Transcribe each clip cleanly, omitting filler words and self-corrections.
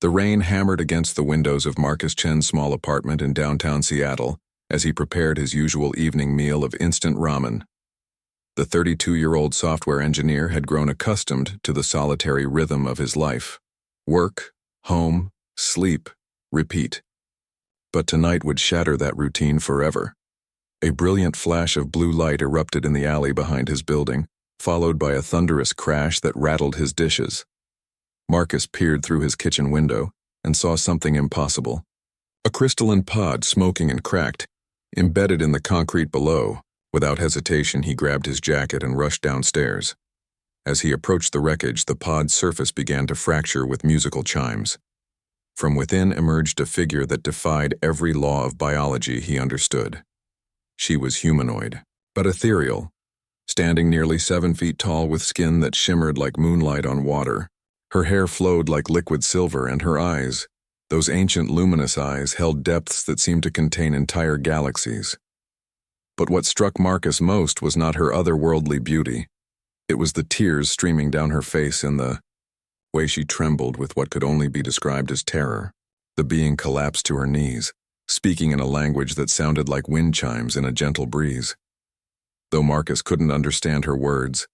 The rain hammered against the windows of Marcus Chen's small apartment in downtown Seattle as he prepared his usual evening meal of instant ramen. The 32-year-old software engineer had grown accustomed to the solitary rhythm of his life. Work, home, sleep, repeat. But tonight would shatter that routine forever. A brilliant flash of blue light erupted in the alley behind his building, followed by a thunderous crash that rattled his dishes. Marcus peered through his kitchen window and saw something impossible. A crystalline pod, smoking and cracked, embedded in the concrete below. Without hesitation, he grabbed his jacket and rushed downstairs. As he approached the wreckage, the pod's surface began to fracture with musical chimes. From within emerged a figure that defied every law of biology he understood. She was humanoid, but ethereal, standing nearly 7 feet tall with skin that shimmered like moonlight on water. Her hair flowed like liquid silver, and her eyes, those ancient luminous eyes, held depths that seemed to contain entire galaxies. But what struck Marcus most was not her otherworldly beauty. It was the tears streaming down her face and the way she trembled with what could only be described as terror. The being collapsed to her knees, speaking in a language that sounded like wind chimes in a gentle breeze. Though Marcus couldn't understand her words,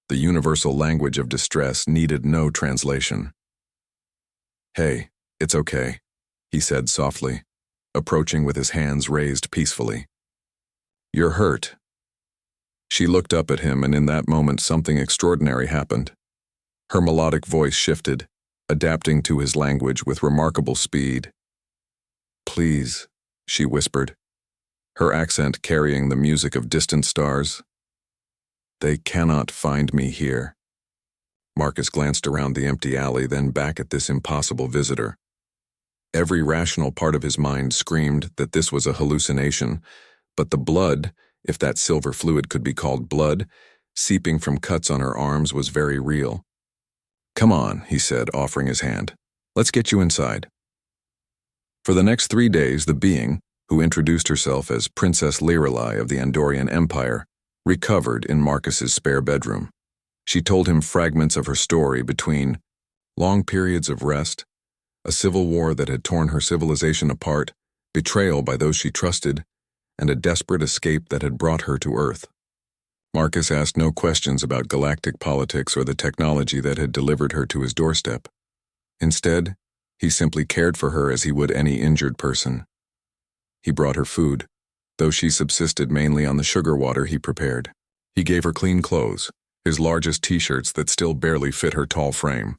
the universal language of distress needed no translation. "Hey, it's okay," he said softly, approaching with his hands raised peacefully. "You're hurt." She looked up at him, and in that moment something extraordinary happened. Her melodic voice shifted, adapting to his language with remarkable speed. "Please," she whispered, her accent carrying the music of distant stars. "They cannot find me here." Marcus glanced around the empty alley, then back at this impossible visitor. Every rational part of his mind screamed that this was a hallucination, but the blood, if that silver fluid could be called blood, seeping from cuts on her arms was very real. "Come on," he said, offering his hand. "Let's get you inside." For the next 3 days, the being, who introduced herself as Princess Lirelai of the Andorian Empire, recovered in Marcus's spare bedroom. She told him fragments of her story between long periods of rest, a civil war that had torn her civilization apart, betrayal by those she trusted, and a desperate escape that had brought her to Earth. Marcus asked no questions about galactic politics or the technology that had delivered her to his doorstep. Instead, he simply cared for her as he would any injured person. He brought her food, though she subsisted mainly on the sugar water he prepared. He gave her clean clothes, his largest t-shirts that still barely fit her tall frame.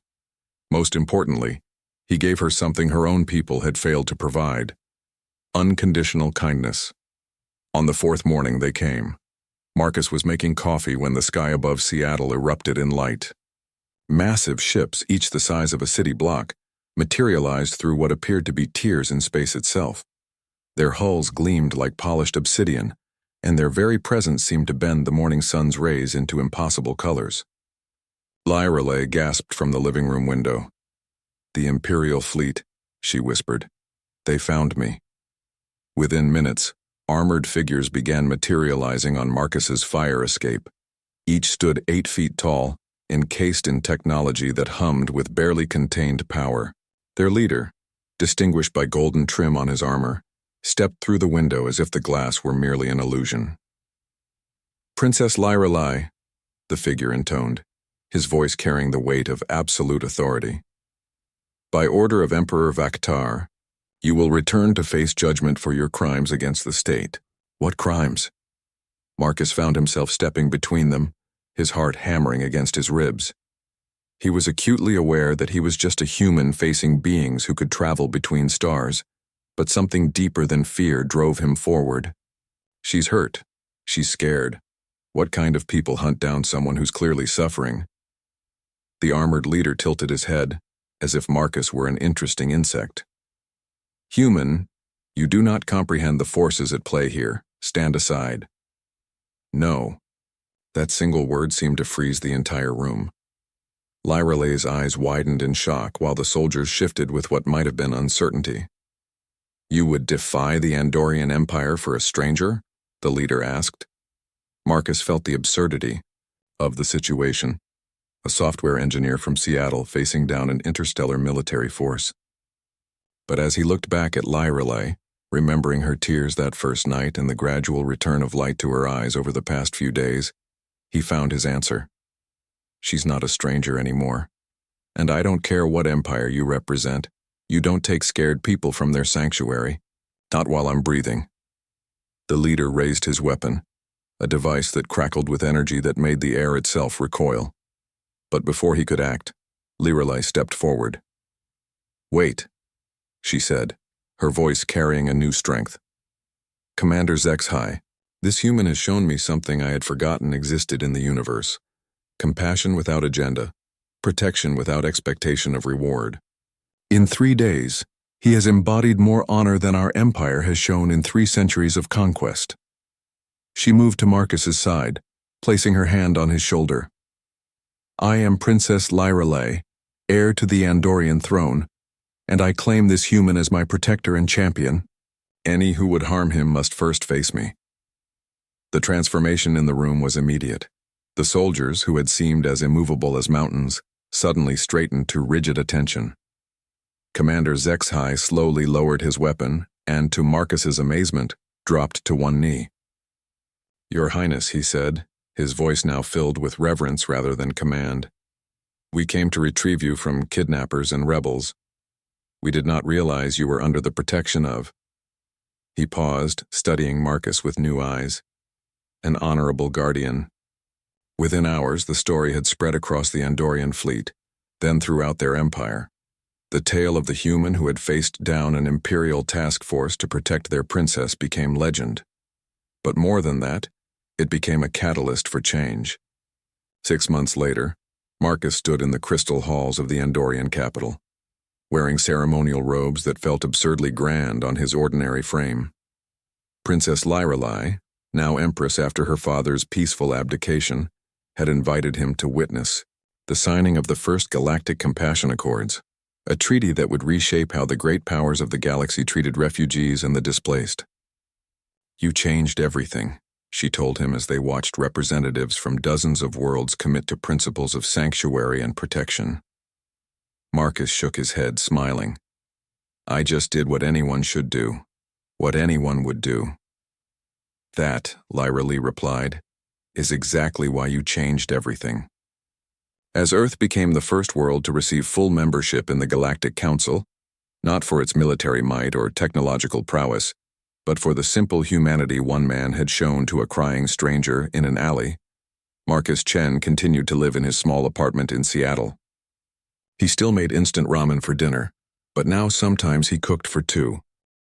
Most importantly, he gave her something her own people had failed to provide: unconditional kindness. On the 4th morning they came. Marcus was making coffee when the sky above Seattle erupted in light. Massive ships, each the size of a city block, materialized through what appeared to be tears in space itself. Their hulls gleamed like polished obsidian, and their very presence seemed to bend the morning sun's rays into impossible colors. Lirelai gasped from the living room window. "The Imperial fleet," she whispered. "They found me." Within minutes, armored figures began materializing on Marcus's fire escape. Each stood 8 feet tall, encased in technology that hummed with barely contained power. Their leader, distinguished by golden trim on his armor, stepped through the window as if the glass were merely an illusion. "Princess Lirelai," the figure intoned, his voice carrying the weight of absolute authority. "By order of Emperor Vaktar, you will return to face judgment for your crimes against the state." "What crimes?" Marcus found himself stepping between them, his heart hammering against his ribs. He was acutely aware that he was just a human facing beings who could travel between stars, but something deeper than fear drove him forward. "She's hurt. She's scared. What kind of people hunt down someone who's clearly suffering?" The armored leader tilted his head, as if Marcus were an interesting insect. "Human, you do not comprehend the forces at play here. Stand aside." "No." That single word seemed to freeze the entire room. Lirelai's eyes widened in shock while the soldiers shifted with what might have been uncertainty. "You would defy the Andorian Empire for a stranger?" the leader asked. Marcus felt the absurdity of the situation. A software engineer from Seattle facing down an interstellar military force. But as he looked back at Lyrelay, remembering her tears that first night and the gradual return of light to her eyes over the past few days, he found his answer. She's not a stranger anymore. And I don't care what empire you represent, you don't take scared people from their sanctuary. Not while I'm breathing. The leader raised his weapon, a device that crackled with energy that made the air itself recoil. But before he could act, Lyrelay stepped forward. "Wait," she said, her voice carrying a new strength. "Commander HFY, this human has shown me something I had forgotten existed in the universe. Compassion without agenda, protection without expectation of reward. In 3 days, he has embodied more honor than our empire has shown in 3 centuries of conquest." She moved to Marcus's side, placing her hand on his shoulder. "I am Princess Lyrelay, heir to the Andorian throne, and I claim this human as my protector and champion. Any who would harm him must first face me." The transformation in the room was immediate. The soldiers, who had seemed as immovable as mountains, suddenly straightened to rigid attention. Commander HFY slowly lowered his weapon and, to Marcus's amazement, dropped to one knee. "Your Highness," he said, his voice now filled with reverence rather than command. "We came to retrieve you from kidnappers and rebels. We did not realize you were under the protection of—" He paused, studying Marcus with new eyes. "An honorable guardian." Within hours, the story had spread across the Andorian fleet, then throughout their empire. The tale of the human who had faced down an imperial task force to protect their princess became legend. But more than that, it became a catalyst for change. 6 months later, Marcus stood in the crystal halls of the Andorian capital, wearing ceremonial robes that felt absurdly grand on his ordinary frame. Princess Lyrelay, now empress after her father's peaceful abdication, had invited him to witness the signing of the first Galactic Compassion Accords, a treaty that would reshape how the great powers of the galaxy treated refugees and the displaced. "You changed everything," she told him as they watched representatives from dozens of worlds commit to principles of sanctuary and protection. Marcus shook his head, smiling. "I just did what anyone should do, what anyone would do." "That," Lyrelay replied, "is exactly why you changed everything." As Earth became the first world to receive full membership in the Galactic Council, not for its military might or technological prowess, but for the simple humanity one man had shown to a crying stranger in an alley, Marcus Chen continued to live in his small apartment in Seattle. He still made instant ramen for dinner, but now sometimes he cooked for 2,